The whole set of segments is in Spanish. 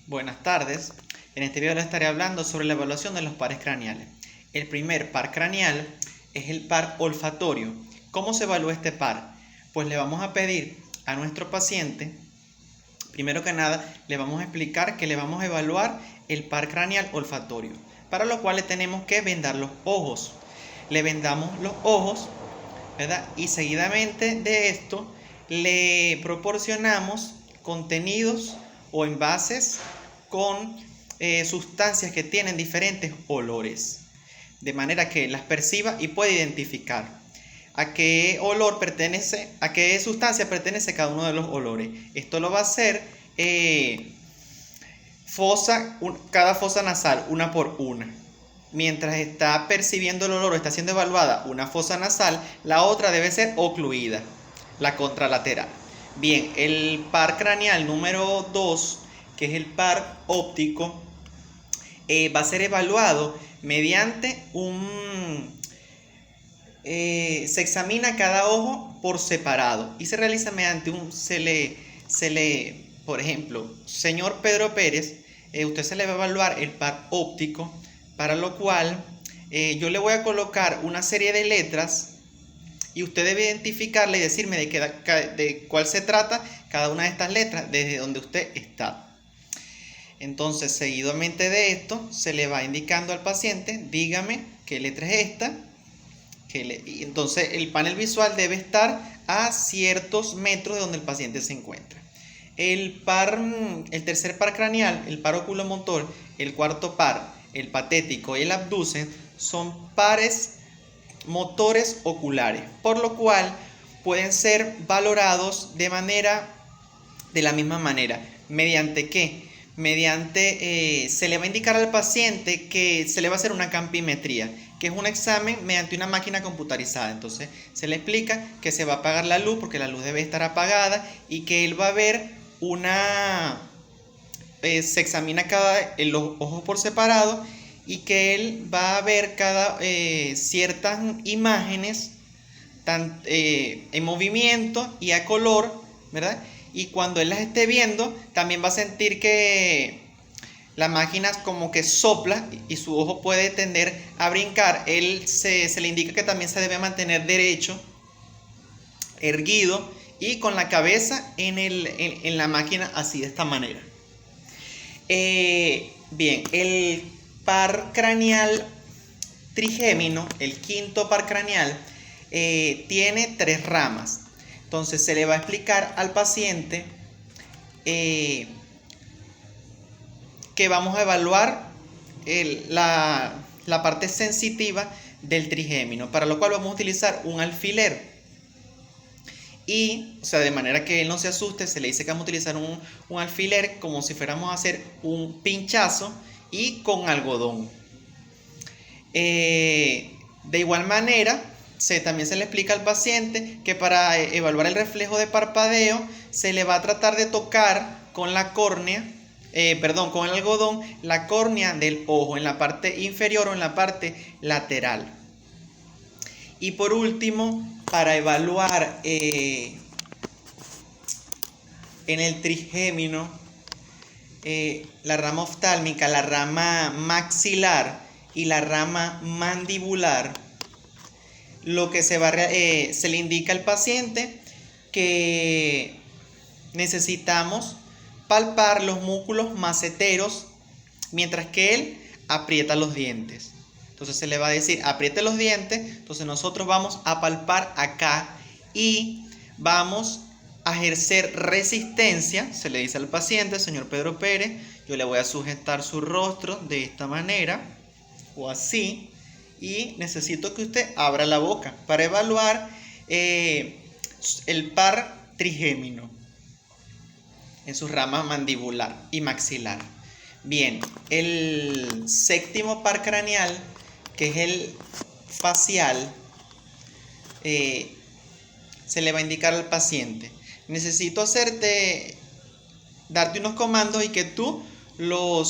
Buenas tardes. En este video les estaré hablando sobre la evaluación de los pares craneales. El primer par craneal es el par olfatorio. ¿Cómo se evalúa este par? Pues le vamos a pedir a nuestro paciente, primero que nada, le vamos a explicar que le vamos a evaluar el par craneal olfatorio, para lo cual le tenemos que vendar los ojos. Le vendamos los ojos, ¿verdad? Y seguidamente de esto le proporcionamos contenidos o envases con sustancias que tienen diferentes olores, de manera que las perciba y pueda identificar a qué olor pertenece, a qué sustancia pertenece cada uno de los olores. Esto lo va a hacer cada fosa nasal, una por una. Mientras está percibiendo el olor o está siendo evaluada una fosa nasal, la otra debe ser ocluida, la contralateral. Bien, el par craneal número 2, que es el par óptico, va a ser evaluado mediante se examina cada ojo por separado y se realiza mediante por ejemplo, señor Pedro Pérez, usted se le va a evaluar el par óptico, para lo cual yo le voy a colocar una serie de letras y usted debe identificarla y decirme de cuál se trata cada una de estas letras desde donde usted está. Entonces, seguidamente de esto, se le va indicando al paciente, dígame qué letra es esta. Entonces, el panel visual debe estar a ciertos metros de donde el paciente se encuentra. El tercer par craneal, el par oculomotor, el cuarto par, el patético y el abducen, son pares motores oculares, por lo cual pueden ser valorados de la misma manera. ¿Mediante qué? Se le va a indicar al paciente que se le va a hacer una campimetría, que es un examen mediante una máquina computarizada. Entonces se le explica que se va a apagar la luz porque la luz debe estar apagada y que él va a ver se examina los ojos por separado y que él va a ver ciertas imágenes en movimiento y a color, ¿verdad? Y cuando él las esté viendo, también va a sentir que la máquina como que sopla y su ojo puede tender a brincar. Se le indica que también se debe mantener derecho, erguido y con la cabeza en la máquina, así de esta manera. Bien, el par craneal trigémino, el quinto par craneal, tiene 3 ramas. Entonces se le va a explicar al paciente que vamos a evaluar la parte sensitiva del trigémino, para lo cual vamos a utilizar un alfiler. Y, de manera que él no se asuste, se le dice que vamos a utilizar un alfiler como si fuéramos a hacer un pinchazo y con algodón. De igual manera, también se le explica al paciente que para evaluar el reflejo de parpadeo se le va a tratar de tocar con la córnea, con el algodón, la córnea del ojo en la parte inferior o en la parte lateral. Y por último, para evaluar en el trigémino la rama oftálmica, la rama maxilar y la rama mandibular, lo que se le indica al paciente que necesitamos palpar los músculos maceteros mientras que él aprieta los dientes. Entonces se le va a decir apriete los dientes, entonces nosotros vamos a palpar acá y vamos a ejercer resistencia. Se le dice al paciente, señor Pedro Pérez, yo le voy a sujetar su rostro de esta manera o así y necesito que usted abra la boca para evaluar el par trigémino en su rama mandibular y maxilar. Bien, el séptimo par craneal, que es el facial, se le va a indicar al paciente: necesito darte unos comandos y que tú lo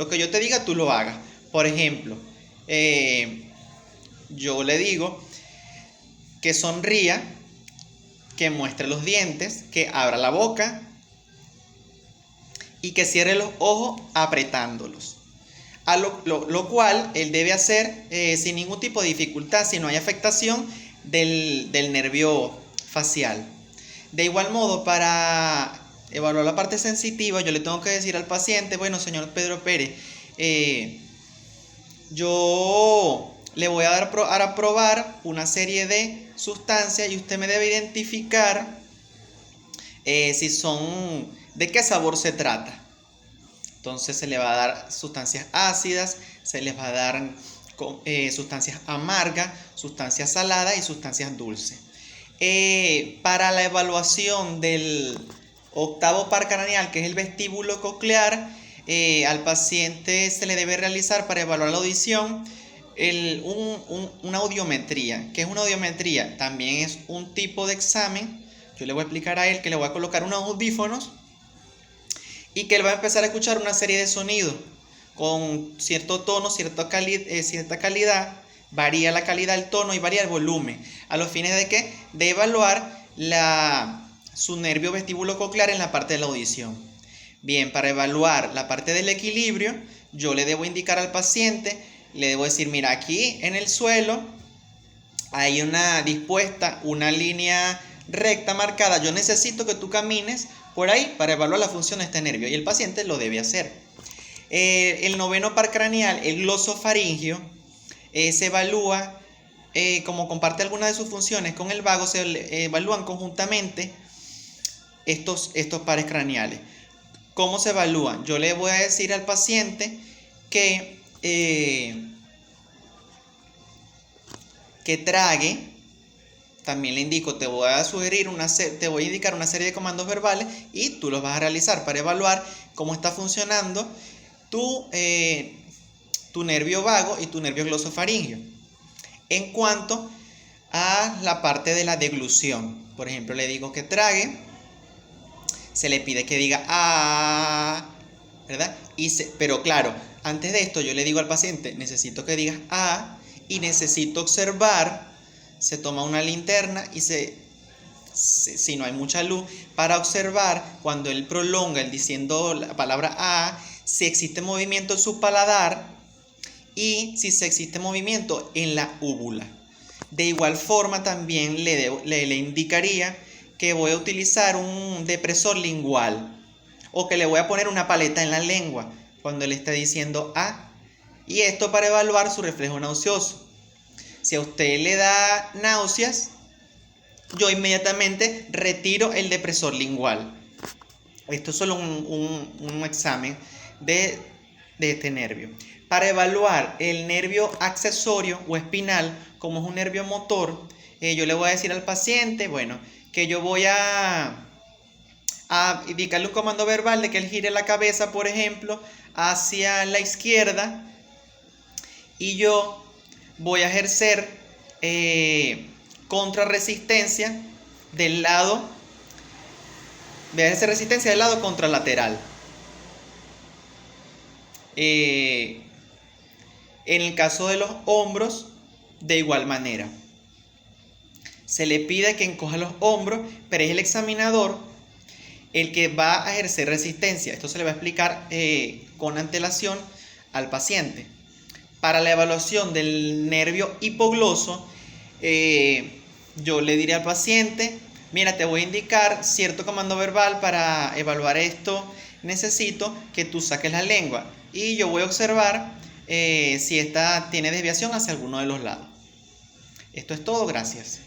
que yo te diga tú lo hagas. Por ejemplo, yo le digo que sonría, que muestre los dientes, que abra la boca y que cierre los ojos apretándolos. A lo cual él debe hacer sin ningún tipo de dificultad, si no hay afectación del nervio facial. De igual modo, para evaluar la parte sensitiva, yo le tengo que decir al paciente, bueno, señor Pedro Pérez, yo le voy a dar a probar una serie de sustancias y usted me debe identificar si son, de qué sabor se trata. Entonces se le va a dar sustancias ácidas, se les va a dar sustancias amargas, sustancias saladas y sustancias dulces. Para la evaluación del octavo par craneal, que es el vestíbulo coclear, al paciente se le debe realizar para evaluar la audición una audiometría. ¿Qué es una audiometría? También es un tipo de examen. Yo le voy a explicar a él que le voy a colocar unos audífonos y que él va a empezar a escuchar una serie de sonidos con cierto tono, cierta calidad, varía la calidad del tono y varía el volumen. ¿A los fines de qué? De evaluar su nervio vestíbulo coclear en la parte de la audición. Bien, para evaluar la parte del equilibrio, yo le debo indicar al paciente, le debo decir, mira, aquí en el suelo hay dispuesta una línea recta marcada, yo necesito que tú camines por ahí para evaluar la función de este nervio, y el paciente lo debe hacer. El noveno par craneal, el glosofaringio, se evalúa, como comparte algunas de sus funciones con el vago, se evalúan conjuntamente estos pares craneales. ¿Cómo se evalúan? Yo le voy a decir al paciente que trague. También le indico, te voy a indicar una serie de comandos verbales y tú los vas a realizar para evaluar cómo está funcionando tu nervio vago y tu nervio glosofaringio. En cuanto a la parte de la deglución, por ejemplo, le digo que trague, se le pide que diga ah, ¿verdad? Pero claro, antes de esto yo le digo al paciente, necesito que digas ah y necesito observar. Se toma una linterna y si no hay mucha luz, para observar cuando él prolonga el diciendo la palabra a, si existe movimiento en su paladar y si existe movimiento en la úvula. De igual forma también le indicaría que voy a utilizar un depresor lingual o que le voy a poner una paleta en la lengua cuando él esté diciendo a, y esto para evaluar su reflejo nauseoso. Si a usted le da náuseas, yo inmediatamente retiro el depresor lingual. Esto es solo un examen de este nervio. Para evaluar el nervio accesorio o espinal, como es un nervio motor, yo le voy a decir al paciente, bueno, que yo voy a indicarle un comando verbal de que él gire la cabeza, por ejemplo, hacia la izquierda, y yo voy a ejercer contrarresistencia del lado, voy a ejercer resistencia del lado contralateral. En el caso de los hombros, de igual manera. Se le pide que encoja los hombros, pero es el examinador el que va a ejercer resistencia. Esto se le va a explicar con antelación al paciente. Para la evaluación del nervio hipogloso, yo le diré al paciente, mira, te voy a indicar cierto comando verbal para evaluar esto. Necesito que tú saques la lengua y yo voy a observar si esta tiene desviación hacia alguno de los lados. Esto es todo, gracias.